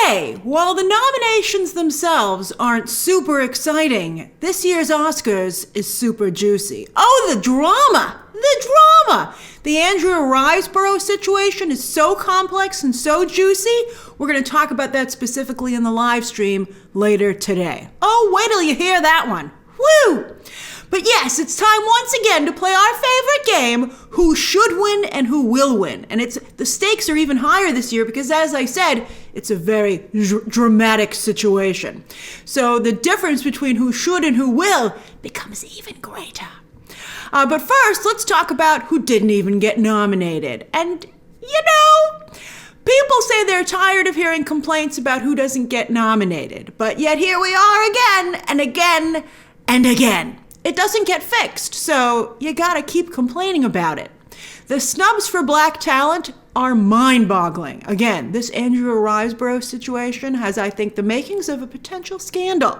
Okay, while the nominations themselves aren't super exciting, this year's Oscars is super juicy. Oh, the drama! The drama! The Andrea Riseborough situation is so complex and so juicy, we're going to talk about that specifically in the live stream later today. Oh, wait till you hear that one. Woo! But yes, it's time once again to play our favorite game, Who Should Win and Who Will Win. And the stakes are even higher this year because, as I said, it's a very dramatic situation. So the difference between who should and who will becomes even greater. But first, let's talk about who didn't even get nominated. And, people say they're tired of hearing complaints about who doesn't get nominated. But yet here we are again and again and again. It doesn't get fixed, so you gotta keep complaining about it. The snubs for black talent are mind-boggling. Again, this Andrea Riseborough situation has, I think, the makings of a potential scandal.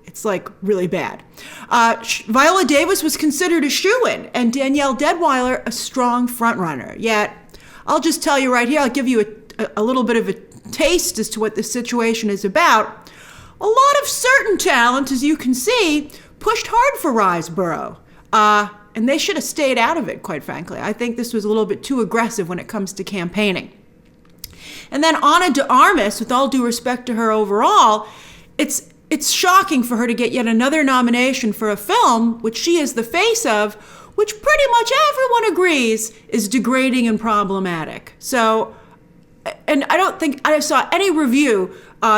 It's like really bad. Viola Davis was considered a shoo-in, and Danielle Deadwyler a strong frontrunner. Yet, I'll just tell you right here, I'll give you a little bit of a taste as to what this situation is about. A lot of certain talent, as you can see, pushed hard for Riseborough. And they should have stayed out of it, quite frankly. I think this was a little bit too aggressive when it comes to campaigning. And then Ana de Armas, with all due respect to her overall, it's shocking for her to get yet another nomination for a film, which she is the face of, which pretty much everyone agrees is degrading and problematic. So, and I don't think I saw any review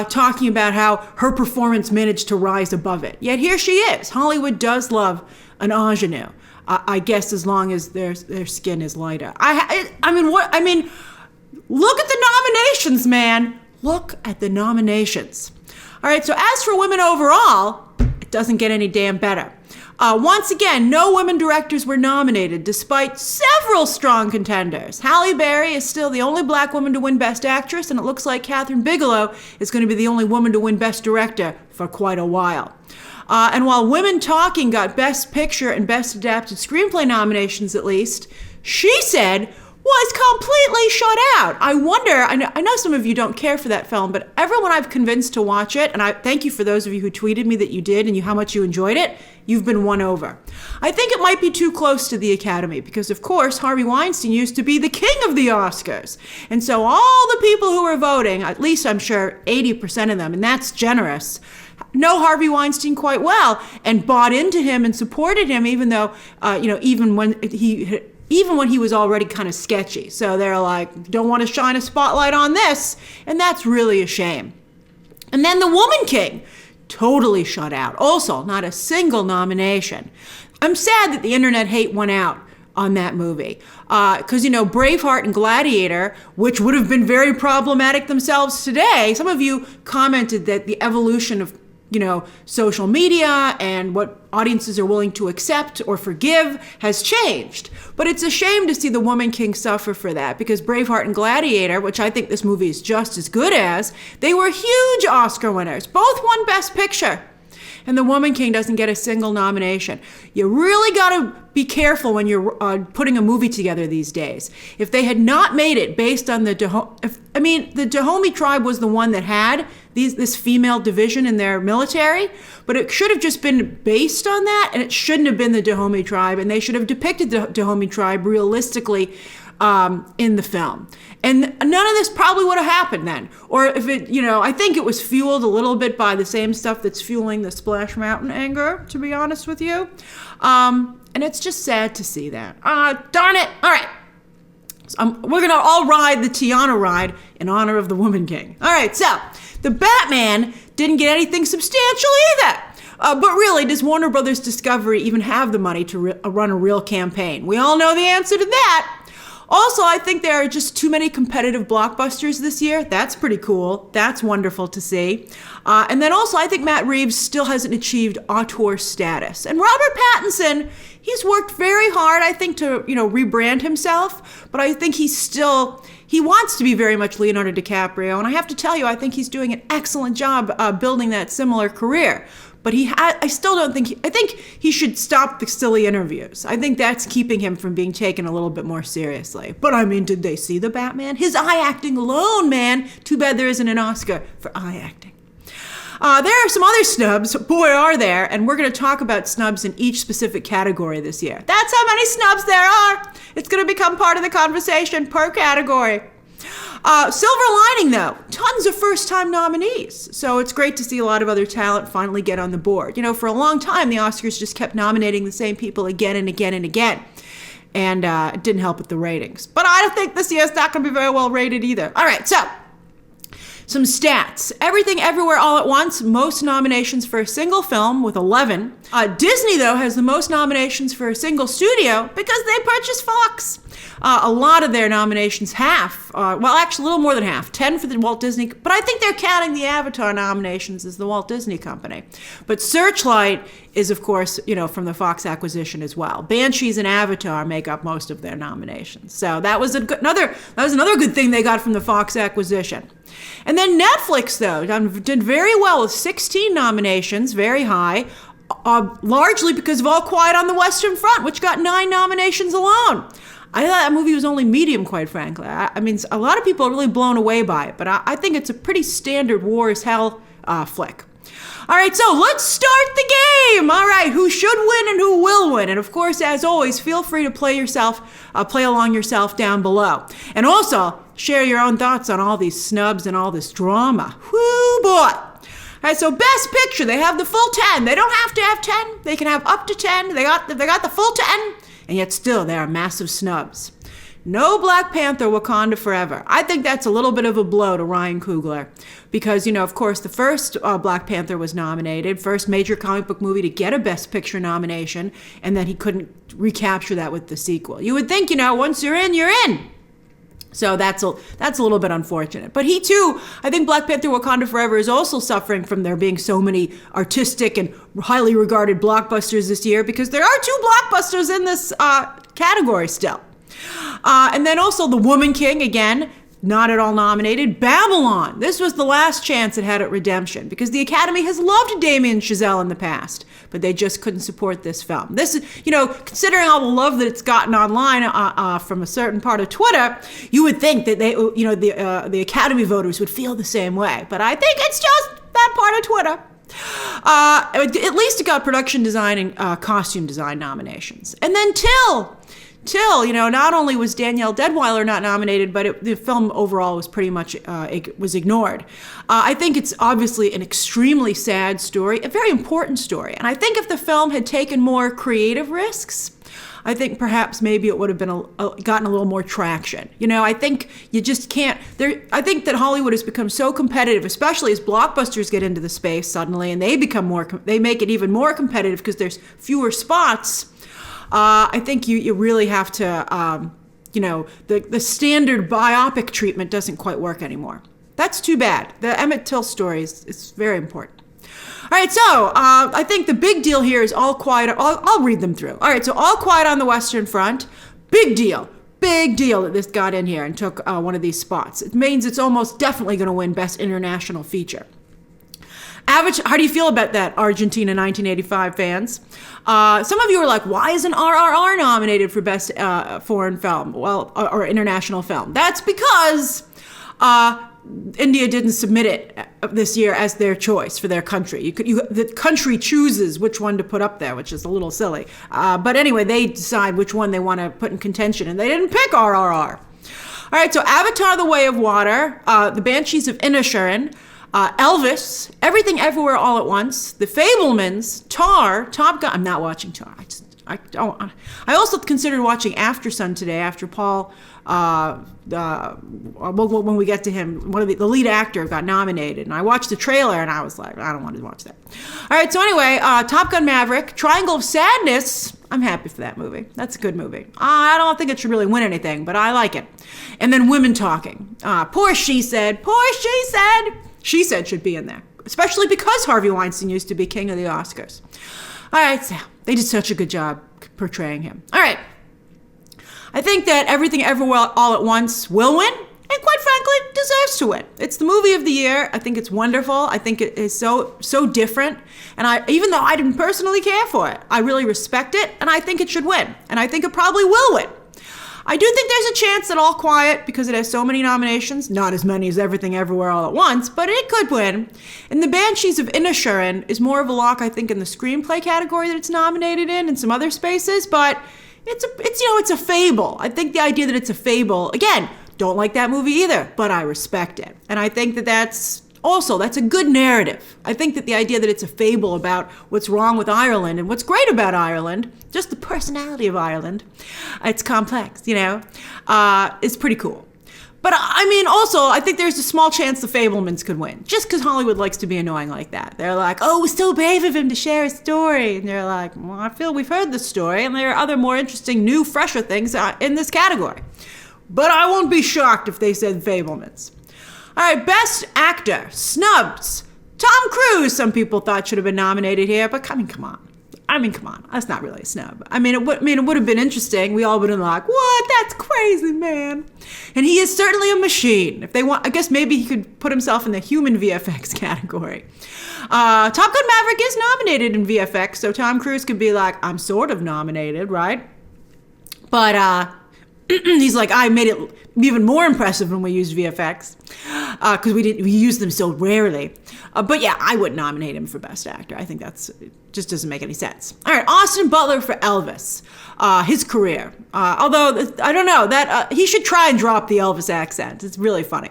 talking about how her performance managed to rise above it. Yet here she is. Hollywood does love an ingenue. I guess as long as their skin is lighter. I mean, look at the nominations, man. Look at the nominations. All right, so as for women overall, it doesn't get any damn better. Once again, no women directors were nominated, despite several strong contenders. Halle Berry is still the only black woman to win Best Actress, and it looks like Catherine Bigelow is going to be the only woman to win Best Director for quite a while. And while Women Talking got Best Picture and Best Adapted Screenplay nominations at least, She Said was completely shut out. I wonder, I know some of you don't care for that film, but everyone I've convinced to watch it, and I thank you for those of you who tweeted me that you did and how much you enjoyed it, you've been won over. I think it might be too close to the Academy because, of course, Harvey Weinstein used to be the king of the Oscars. And so all the people who were voting, at least I'm sure 80% of them, and that's generous, know Harvey Weinstein quite well and bought into him and supported him even though, even when he was already kind of sketchy. So they're like, don't want to shine a spotlight on this. And that's really a shame. And then The Woman King, totally shut out. Also, not a single nomination. I'm sad that the internet hate won out on that movie. Because, Braveheart and Gladiator, which would have been very problematic themselves today, some of you commented that the evolution of social media and what audiences are willing to accept or forgive has changed. But it's a shame to see The Woman King suffer for that because Braveheart and Gladiator, which I think this movie is just as good as, they were huge Oscar winners. Both won Best Picture. And The Woman King doesn't get a single nomination. You really got to be careful when you're putting a movie together these days. If they had not made it based on the Dahomey tribe was the one that had this female division in their military, but it should have just been based on that, and it shouldn't have been the Dahomey tribe, and they should have depicted the Dahomey tribe realistically in the film. And none of this probably would have happened then. Or if it, I think it was fueled a little bit by the same stuff that's fueling the Splash Mountain anger, to be honest with you. And it's just sad to see that. Darn it. All right. So we're going to all ride the Tiana ride in honor of The Woman King. All right. So the Batman didn't get anything substantial either. But really, does Warner Brothers Discovery even have the money to run a real campaign? We all know the answer to that. Also, I think there are just too many competitive blockbusters this year. That's pretty cool. That's wonderful to see. And then also, I think Matt Reeves still hasn't achieved auteur status. And Robert Pattinson, he's worked very hard, I think, to, rebrand himself. But I think he wants to be very much Leonardo DiCaprio. And I have to tell you, I think he's doing an excellent job building that similar career. but I still don't think, I think he should stop the silly interviews. I think that's keeping him from being taken a little bit more seriously. But I mean, did they see the Batman? His eye acting alone, man. Too bad there isn't an Oscar for eye acting. There are some other snubs, boy are there, and we're going to talk about snubs in each specific category this year. That's how many snubs there are. It's going to become part of the conversation per category. Silver lining, though, tons of first-time nominees. So it's great to see a lot of other talent finally get on the board. You know, for a long time, the Oscars just kept nominating the same people again and again and again. And it didn't help with the ratings. But I don't think this year's not going to be very well rated either. All right, so some stats. Everything Everywhere All at Once, most nominations for a single film with 11. Disney, though, has the most nominations for a single studio because they purchased Fox. A lot of their nominations, half, well, actually a little more than half, 10 for the Walt Disney, but I think they're counting the Avatar nominations as the Walt Disney Company. But Searchlight is, of course, you know, from the Fox acquisition as well. Banshees and Avatar make up most of their nominations. So that was another good thing they got from the Fox acquisition. And then Netflix, though, did very well with 16 nominations, very high, largely because of All Quiet on the Western Front, which got 9 nominations alone. I thought that movie was only medium, quite frankly. I mean, a lot of people are really blown away by it, but I think it's a pretty standard war as hell flick. All right, so let's start the game. All right, who should win and who will win? And of course, as always, feel free to play along yourself down below. And also, share your own thoughts on all these snubs and all this drama. Whoo, boy. All right, so Best Picture, they have the full 10. They don't have to have 10. They can have up to 10. They got the full 10. And yet still, there are massive snubs. No Black Panther Wakanda Forever. I think that's a little bit of a blow to Ryan Coogler. Because, you know, of course, the first Black Panther was nominated, first major comic book movie to get a Best Picture nomination, and then he couldn't recapture that with the sequel. You would think, you know, once you're in, you're in. So that's a little bit unfortunate. But he too, I think Black Panther Wakanda Forever is also suffering from there being so many artistic and highly regarded blockbusters this year, because there are 2 blockbusters in this category still. And then also The Woman King, again, not at all nominated. Babylon, this was the last chance it had at redemption, because the Academy has loved Damien Chazelle in the past, but they just couldn't support this film. This is, you know, considering all the love that it's gotten online from a certain part of Twitter, you would think that they, you know, the Academy voters would feel the same way. But I think it's just that part of Twitter. At least it got production design and costume design nominations. And then Till, you know, not only was Danielle Deadwyler not nominated, but the film overall was pretty much was ignored. I think it's obviously an extremely sad story, a very important story. And I think if the film had taken more creative risks, I think perhaps maybe it would have been gotten a little more traction. You know, I think you just can't. I think that Hollywood has become so competitive, especially as blockbusters get into the space suddenly, and they make it even more competitive because there's fewer spots. I think you really have to, you know, the standard biopic treatment doesn't quite work anymore. That's too bad. The Emmett Till story is very important. All right, so I think the big deal here is All Quiet. I'll read them through. All right, so All Quiet on the Western Front, big deal that this got in here and took one of these spots. It means it's almost definitely going to win Best International Feature. How do you feel about that, Argentina 1985 fans? Some of you are like, why isn't RRR nominated for Best Foreign Film? Well, or International Film. That's because India didn't submit it this year as their choice for their country. The country chooses which one to put up there, which is a little silly. But anyway, they decide which one they want to put in contention, and they didn't pick RRR. All right, so Avatar: The Way of Water, The Banshees of Inisherin, Elvis, Everything Everywhere All at Once, The Fabelmans, Tar, Top Gun. I'm not watching Tar. I also considered watching After Sun today after Paul, when we get to him, the lead actor got nominated, and I watched the trailer and I was like, I don't want to watch that. All right, so anyway, Top Gun Maverick, Triangle of Sadness. I'm happy for that movie. That's a good movie. I don't think it should really win anything, but I like it. And then Women Talking. Poor She Said. She Said should be in there, especially because Harvey Weinstein used to be king of the Oscars. All right, so they did such a good job portraying him. All right. I think that Everything Everywhere All at Once will win, and quite frankly, deserves deserves to win. It's the movie of the year. I think it's wonderful. I think it is so different. And even though I didn't personally care for it, I really respect it, and I think it should win. And I think it probably will win. I do think there's a chance that All Quiet, because it has so many nominations, not as many as Everything Everywhere All at Once, but it could win. And The Banshees of Inisherin is more of a lock, I think, in the screenplay category that it's nominated in and some other spaces, but it's a fable. I think the idea that it's a fable, again, don't like that movie either, but I respect it. And I think that that's a good narrative. I think that the idea that it's a fable about what's wrong with Ireland and what's great about Ireland, just the personality of Ireland, it's complex, is pretty cool. But I think there's a small chance the Fablemans could win, just because Hollywood likes to be annoying like that. They're like, oh, it was so brave of him to share his story. And they're like, well, I feel we've heard the story, and there are other more interesting, new, fresher things in this category. But I won't be shocked if they said Fablemans. All right, Best Actor, Snubs. Tom Cruise, some people thought should have been nominated here, but come on. That's not really a snub. It would have been interesting. We all would have been like, what? That's crazy, man. And he is certainly a machine. If they want, I guess maybe he could put himself in the human VFX category. Top Gun Maverick is nominated in VFX, so Tom Cruise could be like, I'm sort of nominated, right? But he's like, I made it even more impressive when we used VFX because we used them so rarely. But yeah, I wouldn't nominate him for Best Actor. I think it just doesn't make any sense. All right, Austin Butler for Elvis, his career. Although I don't know that he should try and drop the Elvis accent. It's really funny.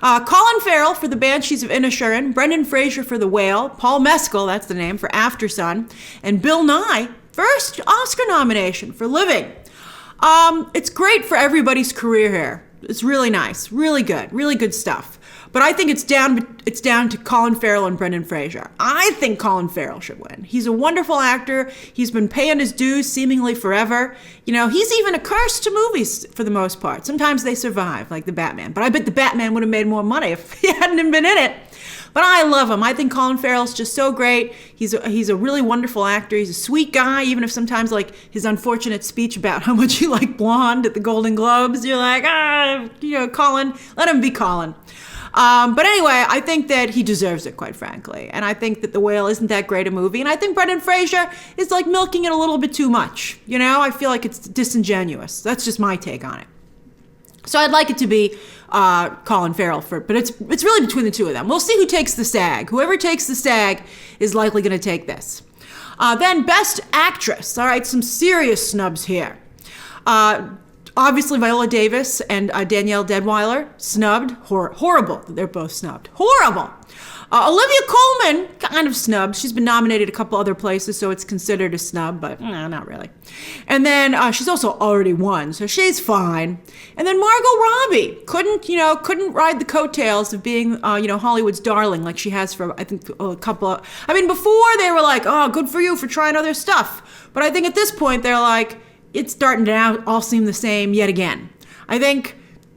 Colin Farrell for The Banshees of Inisherin, Brendan Fraser for The Whale, Paul Mescal, that's the name, for Aftersun, and Bill Nye, first Oscar nomination for Living. It's great for everybody's career here. It's really nice, really good stuff. But I think it's down to Colin Farrell and Brendan Fraser. I think Colin Farrell should win. He's a wonderful actor. He's been paying his dues seemingly forever. He's even a curse to movies for the most part. Sometimes they survive, like The Batman. But I bet The Batman would have made more money if he hadn't been in it. But I love him. I think Colin Farrell's just so great. He's a really wonderful actor. He's a sweet guy, even if sometimes like his unfortunate speech about how much he liked blonde at the Golden Globes, you're like, Colin, let him be Colin. But anyway, I think that he deserves it, quite frankly. And I think that The Whale isn't that great a movie. And I think Brendan Fraser is like milking it a little bit too much. I feel like it's disingenuous. That's just my take on it. So I'd like it to be Colin Farrell but it's really between the two of them. We'll see who takes the SAG. Whoever takes the SAG is likely going to take this. Then Best Actress. All right, some serious snubs here. Obviously, Viola Davis and Danielle Deadwyler, snubbed. Horrible. They're both snubbed. Horrible. Olivia Colman, kind of snubbed. She's been nominated a couple other places, so it's considered a snub, but not really. And then she's also already won, so she's fine. And then Margot Robbie couldn't ride the coattails of being, Hollywood's darling like she has for, I think, a couple of... before they were like, oh, good for you for trying other stuff. But I think at this point, they're like, it's starting to now all seem the same yet again. I think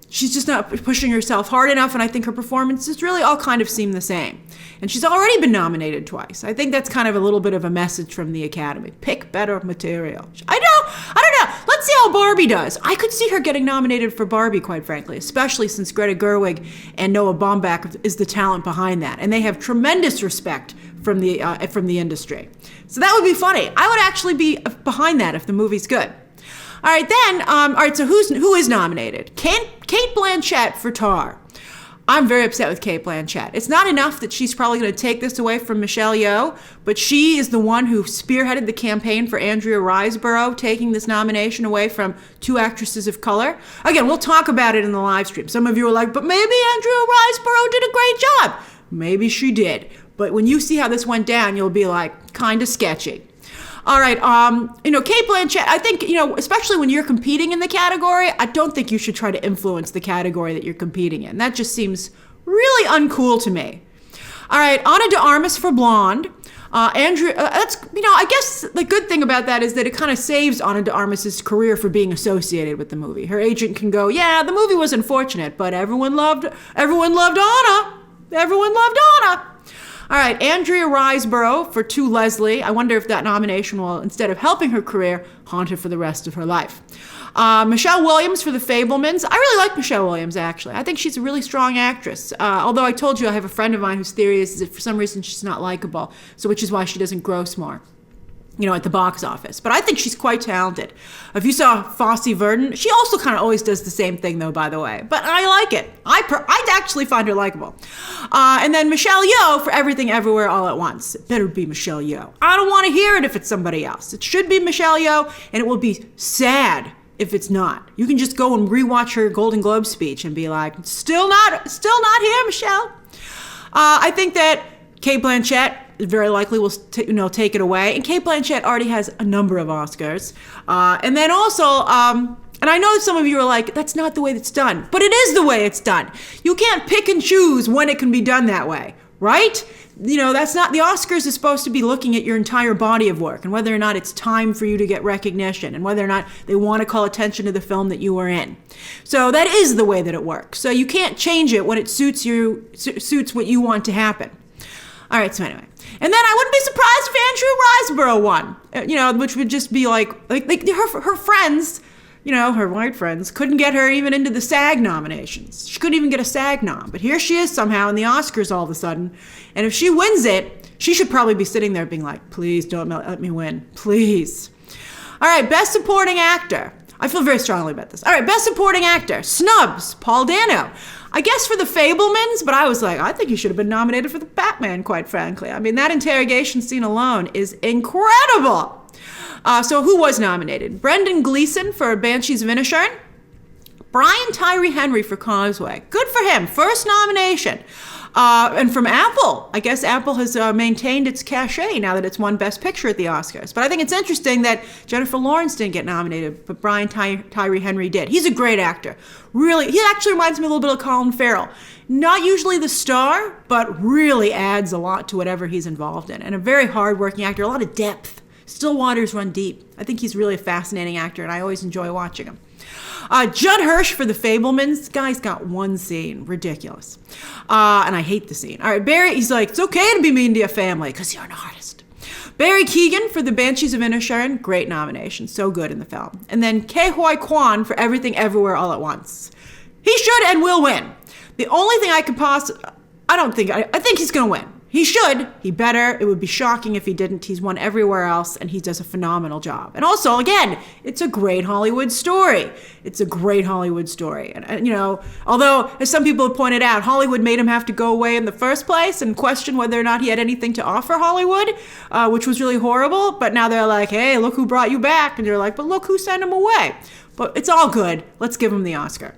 she's just not pushing herself hard enough, and I think her performances really all kind of seem the same. And she's already been nominated twice. I think that's kind of a little bit of a message from the Academy. Pick better material. I don't know. Let's see how Barbie does. I could see her getting nominated for Barbie, quite frankly, especially since Greta Gerwig and Noah Baumbach is the talent behind that. And they have tremendous respect from the industry. So that would be funny. I would actually be behind that if the movie's good. All right, then, so who is nominated? Cate Blanchett for Tar. I'm very upset with Cate Blanchett. It's not enough that she's probably going to take this away from Michelle Yeoh, but she is the one who spearheaded the campaign for Andrea Riseborough taking this nomination away from two actresses of color. Again, we'll talk about it in the live stream. Some of you are like, but maybe Andrea Riseborough did a great job. Maybe she did. But when you see how this went down, you'll be like, kind of sketchy. All right, Cate Blanchett, I think, especially when you're competing in the category, I don't think you should try to influence the category that you're competing in. That just seems really uncool to me. All right, Ana de Armas for Blonde. Andrew, I guess the good thing about that is that it kind of saves Ana de Armas' career for being associated with the movie. Her agent can go, yeah, the movie was unfortunate, but everyone loved Ana. Everyone loved Ana. All right, Andrea Riseborough for To Leslie. I wonder if that nomination will, instead of helping her career, haunt her for the rest of her life. Michelle Williams for The Fabelmans. I really like Michelle Williams, actually. I think she's a really strong actress. Although I told you I have a friend of mine whose theory is that for some reason she's not likable, so which is why she doesn't gross more, at the box office. But I think she's quite talented. If you saw Fosse Verdon, she also kind of always does the same thing, though, by the way. But I like it. I actually find her likable. And then Michelle Yeoh for Everything Everywhere All at Once. It better be Michelle Yeoh. I don't want to hear it if it's somebody else. It should be Michelle Yeoh, and it will be sad if it's not. You can just go and rewatch her Golden Globe speech and be like, still not here, Michelle. I think that Cate Blanchett very likely will take it away. And Cate Blanchett already has a number of Oscars. And then also, and I know some of you are like, that's not the way it's done. But it is the way it's done. You can't pick and choose when it can be done that way, right? That's not, the Oscars is supposed to be looking at your entire body of work and whether or not it's time for you to get recognition and whether or not they want to call attention to the film that you were in. So that is the way that it works. So you can't change it when it suits what you want to happen. All right, so anyway. And then I wouldn't be surprised if Andrew Riseborough won, which would just be like her friends, her white friends, couldn't get her even into the SAG nominations. She couldn't even get a SAG nom. But here she is somehow in the Oscars all of a sudden. And if she wins it, she should probably be sitting there being like, please don't let me win. Please. All right, Best Supporting Actor. I feel very strongly about this. All right, Best Supporting Actor. Snubs, Paul Dano. I guess for The Fabelmans, but I was like, I think he should have been nominated for the Batman, quite frankly. I mean, that interrogation scene alone is incredible. So who was nominated? Brendan Gleeson for Banshees of Inisherin. Brian Tyree Henry for Causeway. Good for him. First nomination. And from Apple. I guess Apple has maintained its cachet now that it's won Best Picture at the Oscars. But I think it's interesting that Jennifer Lawrence didn't get nominated, but Brian Tyree Henry did. He's a great actor. Really, he actually reminds me a little bit of Colin Farrell. Not usually the star, but really adds a lot to whatever he's involved in. And a very hardworking actor, a lot of depth. Still waters run deep. I think he's really a fascinating actor, and I always enjoy watching him. Judd Hirsch for The Fabelmans. This guy's got one scene. Ridiculous. And I hate the scene. All right, Barry, he's like, it's okay to be mean to your family because you're an artist. Barry Keoghan for The Banshees of Inisherin. Great nomination. So good in the film. And then Ke Huy Quan for Everything Everywhere All at Once. He should and will win. The only thing I could I think he's going to win. He should. He better. It would be shocking if he didn't. He's won everywhere else, and he does a phenomenal job. And also, again, it's a great Hollywood story. It's a great Hollywood story. And although, as some people have pointed out, Hollywood made him have to go away in the first place and question whether or not he had anything to offer Hollywood, which was really horrible. But now they're like, hey, look who brought you back. And they're like, but look who sent him away. But it's all good. Let's give him the Oscar.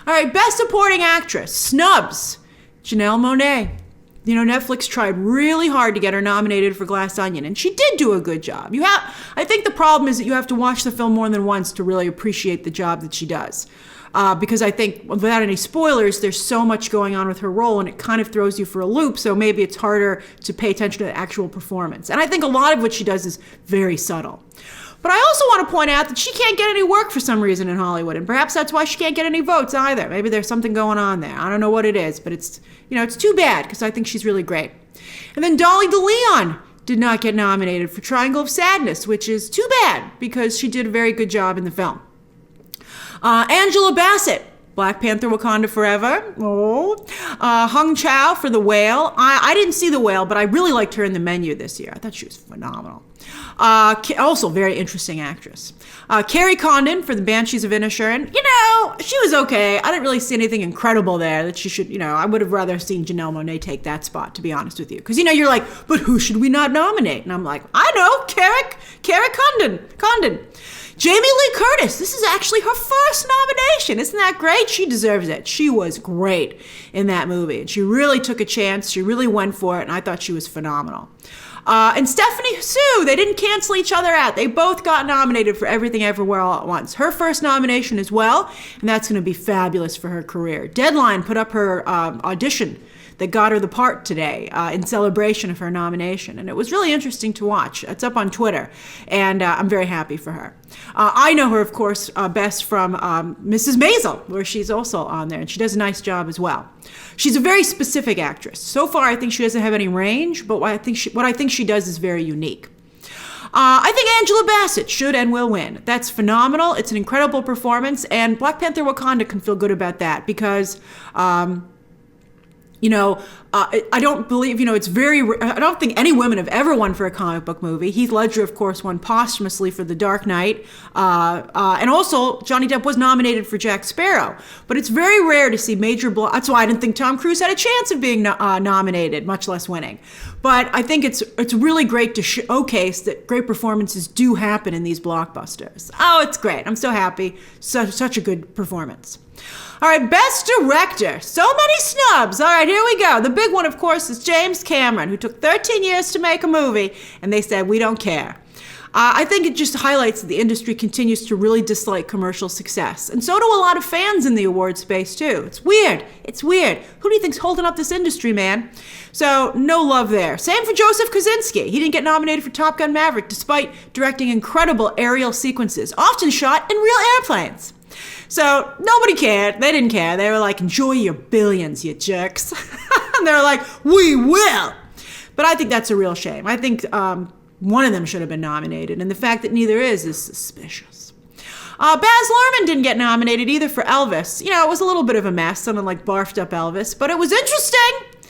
All right, Best Supporting Actress, Snubs, Janelle Monáe. Netflix tried really hard to get her nominated for Glass Onion, and she did do a good job. I think the problem is that you have to watch the film more than once to really appreciate the job that she does. Because I think, without any spoilers, there's so much going on with her role, and it kind of throws you for a loop, so maybe it's harder to pay attention to the actual performance. And I think a lot of what she does is very subtle. But I also want to point out that she can't get any work for some reason in Hollywood, and perhaps that's why she can't get any votes either. Maybe there's something going on there. I don't know what it is, but it's too bad because I think she's really great. And then Dolly DeLeon did not get nominated for Triangle of Sadness, which is too bad because she did a very good job in the film. Angela Bassett, Black Panther Wakanda Forever. Hung Chow for The Whale. I didn't see The Whale, but I really liked her in The Menu this year. I thought she was phenomenal. Also very interesting actress. Carrie Condon for The Banshees of Inisherin. She was okay. I didn't really see anything incredible there that she should, I would have rather seen Janelle Monáe take that spot, to be honest with you. Because, you're like, but who should we not nominate? And I'm like, I know, Carrie Condon. Jamie Lee Curtis, this is actually her first nomination. Isn't that great? She deserves it. She was great in that movie. And she really took a chance. She really went for it. And I thought she was phenomenal. And Stephanie Hsu, they didn't cancel each other out. They both got nominated for Everything Everywhere All at Once. Her first nomination as well. And that's going to be fabulous for her career. Deadline put up her audition that got her the part today in celebration of her nomination. And it was really interesting to watch. It's up on Twitter, and I'm very happy for her. I know her, of course, best from Mrs. Maisel, where she's also on there, and she does a nice job as well. she's a very specific actress. So far, I think she doesn't have any range, but what I think she does is very unique. I think Angela Bassett should and will win. That's phenomenal. It's an incredible performance, and Black Panther Wakanda can feel good about that because, I don't believe, I don't think any women have ever won for a comic book movie. Heath Ledger, of course, won posthumously for The Dark Knight. And also, Johnny Depp was nominated for Jack Sparrow. But it's very rare to see that's why I didn't think Tom Cruise had a chance of being nominated, much less winning. But I think it's really great to showcase that great performances do happen in these blockbusters. Oh, it's great. I'm so happy. Such a good performance. All right, Best Director. So many snubs. All right, here we go. The big one, of course, is James Cameron, who took 13 years to make a movie, and they said, we don't care. I think it just highlights that the industry continues to really dislike commercial success. And so do a lot of fans in the award space, too. It's weird. It's weird. Who do you think's holding up this industry, man? So, no love there. Same for Joseph Kosinski. He didn't get nominated for Top Gun Maverick, despite directing incredible aerial sequences, often shot in real airplanes. So nobody cared. They didn't care. They were like, enjoy your billions, you jerks. And they were like, we will. But I think that's a real shame. I think one of them should have been nominated. And the fact that neither is suspicious. Baz Luhrmann didn't get nominated either for Elvis. It was a little bit of a mess, something like barfed up Elvis. But it was interesting.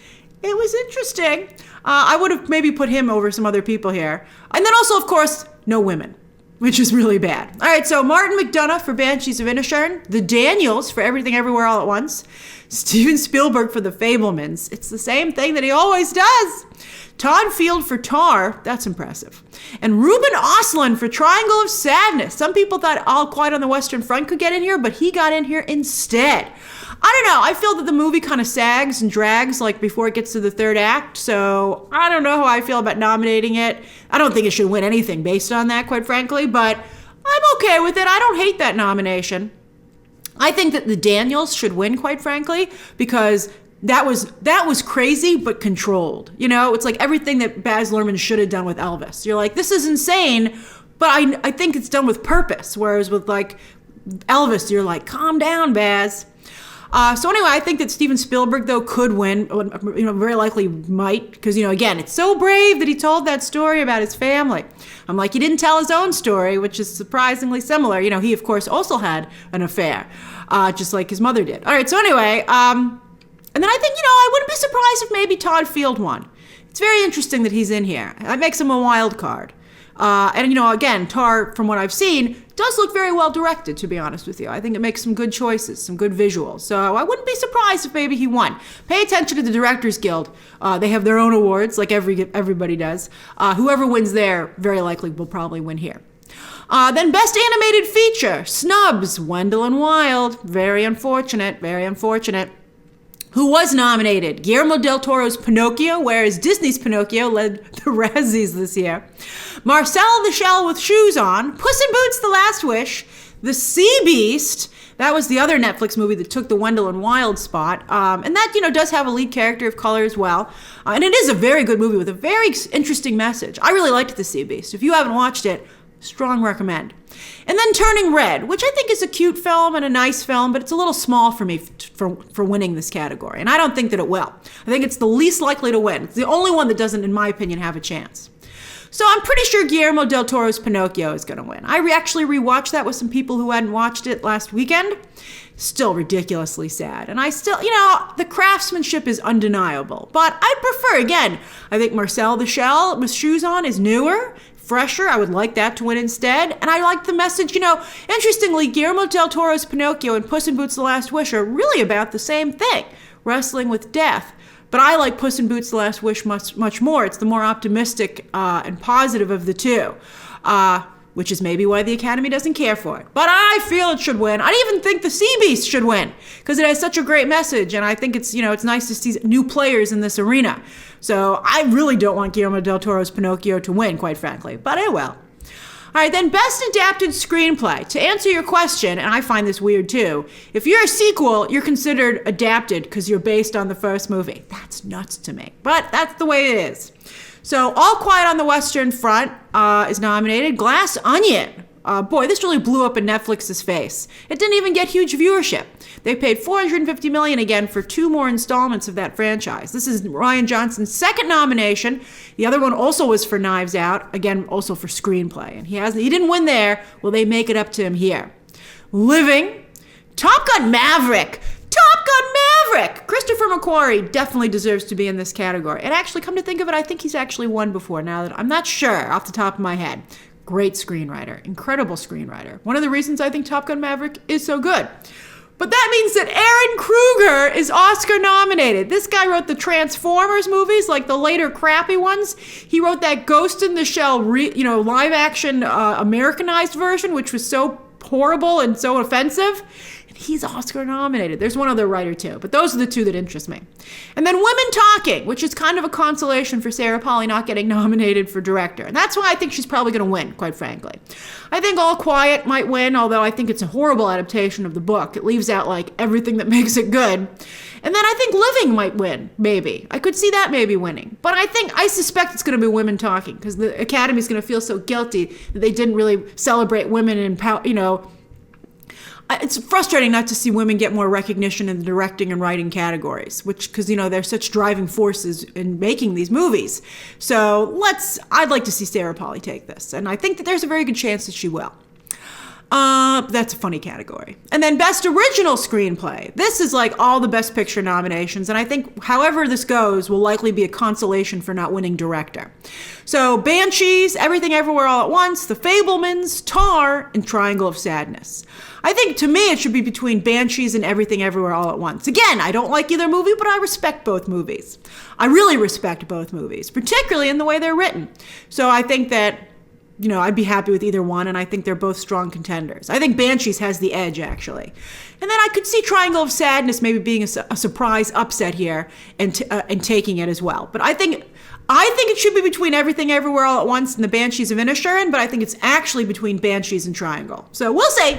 It was interesting. I would have maybe put him over some other people here. And then also, of course, no women, which is really bad. All right, so Martin McDonagh for Banshees of Inisherin, the Daniels for Everything Everywhere All at Once, Steven Spielberg for The Fabelmans. It's the same thing that he always does. Todd Field for Tar, that's impressive. And Ruben Östlund for Triangle of Sadness. Some people thought All Quiet on the Western Front could get in here, but he got in here instead. I don't know. I feel that the movie kind of sags and drags like before it gets to the third act. So I don't know how I feel about nominating it. I don't think it should win anything based on that, quite frankly, but I'm okay with it. I don't hate that nomination. I think that the Daniels should win, quite frankly, because that was crazy but controlled. It's like everything that Baz Luhrmann should have done with Elvis. You're like, this is insane, but I think it's done with purpose. Whereas with like Elvis, you're like, calm down, Baz. So anyway, I think that Steven Spielberg, though, could win, very likely might, because, again, it's so brave that he told that story about his family. I'm like, he didn't tell his own story, which is surprisingly similar. He, of course, also had an affair, just like his mother did. All right, so anyway, and then I think, I wouldn't be surprised if maybe Todd Field won. It's very interesting that he's in here. That makes him a wild card. And, again, Tar, from what I've seen, does look very well directed, to be honest with you. I think it makes some good choices, some good visuals. So I wouldn't be surprised if maybe he won. Pay attention to the Directors Guild. They have their own awards, like everybody does. Whoever wins there very likely will probably win here. Then Best Animated Feature, Snubs, Wendell and Wild. Very unfortunate, very unfortunate. Who was nominated? Guillermo del Toro's Pinocchio, whereas Disney's Pinocchio led the Razzies this year. Marcel the Shell with Shoes On, Puss in Boots: The Last Wish, The Sea Beast, that was the other Netflix movie that took the Wendell and Wild spot, and that, does have a lead character of color as well, and it is a very good movie with a very interesting message. I really liked The Sea Beast. If you haven't watched it, strong recommend. And then Turning Red, which I think is a cute film and a nice film, but it's a little small for me for winning this category. And I don't think that it will. I think it's the least likely to win. It's the only one that doesn't, in my opinion, have a chance. So I'm pretty sure Guillermo del Toro's Pinocchio is going to win. I actually rewatched that with some people who hadn't watched it last weekend. Still ridiculously sad. And I still, the craftsmanship is undeniable. But I prefer, again, I think Marcel the Shell with Shoes On is newer, fresher. I would like that to win instead. And I like the message, interestingly, Guillermo del Toro's Pinocchio and Puss in Boots: The Last Wish are really about the same thing, wrestling with death. But I like Puss in Boots: The Last Wish much, much more. It's the more optimistic and positive of the two, which is maybe why the Academy doesn't care for it. But I feel it should win. I even think The Sea Beast should win because it has such a great message, and I think it's, it's nice to see new players in this arena. So I really don't want Guillermo del Toro's Pinocchio to win, quite frankly, but I will. All right, then Best Adapted Screenplay. To answer your question, and I find this weird too, if you're a sequel, you're considered adapted because you're based on the first movie. That's nuts to me, but that's the way it is. So All Quiet on the Western Front is nominated. Glass Onion, Boy, this really blew up in Netflix's face. It didn't even get huge viewership. They paid $450 million again for 2 more installments of that franchise. This is Rian Johnson's second nomination. The other one also was for Knives Out, again, also for Screenplay. And he didn't win there. Will they make it up to him here? Living, Top Gun Maverick. Top Gun Maverick! Christopher McQuarrie definitely deserves to be in this category. And actually, come to think of it, I think he's actually won before now that I'm not sure off the top of my head. Great screenwriter, incredible screenwriter. One of the reasons I think Top Gun Maverick is so good. But that means that Aaron Kruger is Oscar nominated. This guy wrote the Transformers movies, like the later crappy ones. He wrote that Ghost in the Shell, live action Americanized version, which was so horrible and so offensive. And he's Oscar nominated. There's one other writer too, but those are the 2 that interest me. And then Women Talking, which is kind of a consolation for Sarah Polley not getting nominated for director. And that's why I think she's probably going to win, quite frankly. I think All Quiet might win, although I think it's a horrible adaptation of the book. It leaves out like everything that makes it good. And then I think Living might win, maybe. I could see that maybe winning. But I suspect it's going to be Women Talking, because the Academy's going to feel so guilty that they didn't really celebrate women in power, It's frustrating not to see women get more recognition in the directing and writing categories, because they're such driving forces in making these movies. So I'd like to see Sarah Polley take this, and I think that there's a very good chance that she will. That's a funny category. And then Best Original Screenplay. This is like all the Best Picture nominations, and I think however this goes will likely be a consolation for not winning director. So Banshees, Everything Everywhere All at Once, The Fabelmans, Tar, and Triangle of Sadness. I think to me it should be between Banshees and Everything Everywhere All at Once. Again, I don't like either movie, but I respect both movies. I really respect both movies, particularly in the way they're written. So I think that I'd be happy with either one, and I think they're both strong contenders. I think Banshees has the edge, actually. And then I could see Triangle of Sadness maybe being a surprise upset here and taking it as well. But I think it should be between Everything Everywhere All at Once and the Banshees of Inisherin, but I think it's actually between Banshees and Triangle. So we'll see.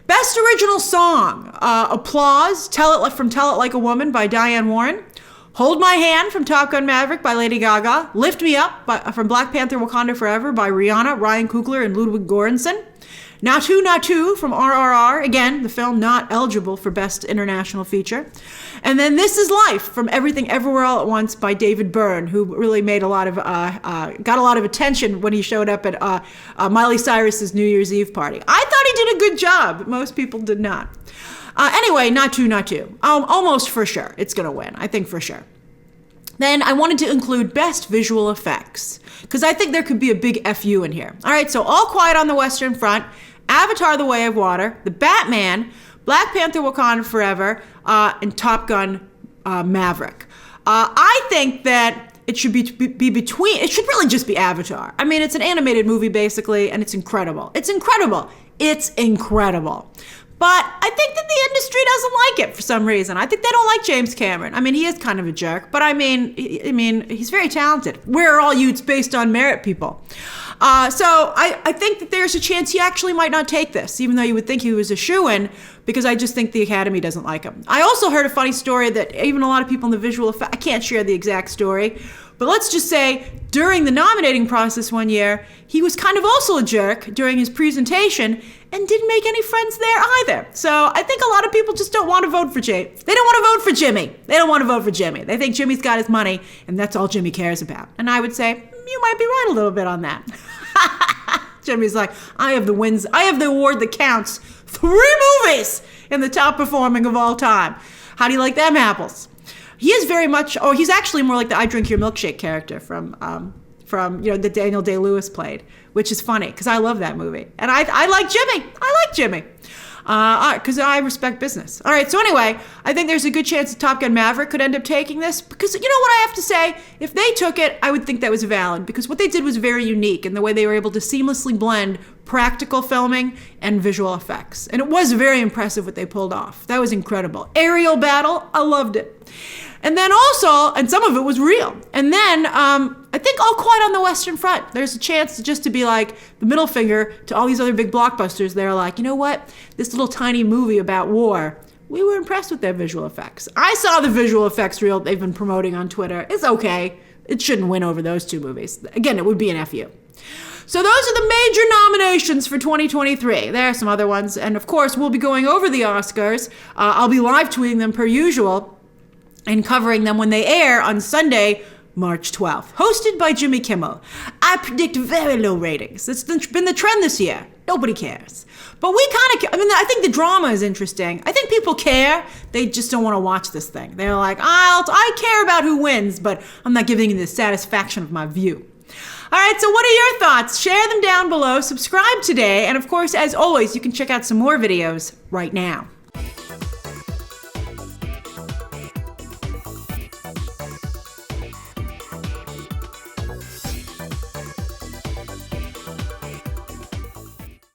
Best Original Song. Applause, Tell It Like a Woman by Diane Warren. Hold My Hand from Top Gun Maverick by Lady Gaga. Lift Me Up from Black Panther Wakanda Forever by Rihanna, Ryan Coogler, and Ludwig Göransson. Natu Natu from RRR. Again, the film not eligible for Best International Feature. And then This Is Life from Everything Everywhere All at Once by David Byrne, who really made got a lot of attention when he showed up at Miley Cyrus's New Year's Eve party. I thought he did a good job, but most people did not. Anyway, Natu. Almost for sure it's going to win. I think for sure. Then I wanted to include Best Visual Effects, because I think there could be a big FU in here. All right, so All Quiet on the Western Front, Avatar: The Way of Water, The Batman, Black Panther Wakanda Forever, and Top Gun Maverick. I think that it should be between, it should really just be Avatar. I mean, it's an animated movie basically, and it's incredible. It's incredible. But I think that the industry doesn't like it for some reason. I think they don't like James Cameron. I mean, he is kind of a jerk, but I mean, he's very talented. Where are all you based on merit people? So I think that there's a chance he actually might not take this, even though you would think he was a shoo-in, because I just think the Academy doesn't like him. I also heard a funny story that even a lot of people in the visual effect, I can't share the exact story, but let's just say during the nominating process one year, he was kind of also a jerk during his presentation and didn't make any friends there either. So I think a lot of people just don't want to vote for Jay. They don't want to vote for Jimmy. They don't want to vote for Jimmy. They think Jimmy's got his money and that's all Jimmy cares about. And I would say, you might be right a little bit on that. Jimmy's like, I have the wins. I have the award that counts. 3 movies in the top performing of all time. How do you like them apples? He is very much, he's actually more like the I Drink Your Milkshake character from that Daniel Day-Lewis played, which is funny because I love that movie. And I like Jimmy. Because I respect business. All right, so anyway, I think there's a good chance that Top Gun Maverick could end up taking this because you know what I have to say? If they took it, I would think that was valid because what they did was very unique in the way they were able to seamlessly blend practical filming and visual effects. And it was very impressive what they pulled off. That was incredible. Aerial battle, I loved it. And then also, and some of it was real. And then I think All Quiet on the Western Front. There's a chance just to be like the middle finger to all these other big blockbusters. They're like, you know what? This little tiny movie about war, we were impressed with their visual effects. I saw the visual effects reel they've been promoting on Twitter. It's okay. It shouldn't win over those 2 movies. Again, it would be an FU. So those are the major nominations for 2023. There are some other ones. And of course, we'll be going over the Oscars. I'll be live tweeting them per usual and covering them when they air on Sunday, March 12th. Hosted by Jimmy Kimmel. I predict very low ratings. That's been the trend this year. Nobody cares. But we kind of, I think the drama is interesting. I think people care. They just don't want to watch this thing. They're like, I care about who wins, but I'm not giving you the satisfaction of my view. All right, so what are your thoughts? Share them down below. Subscribe today. And of course, as always, you can check out some more videos right now.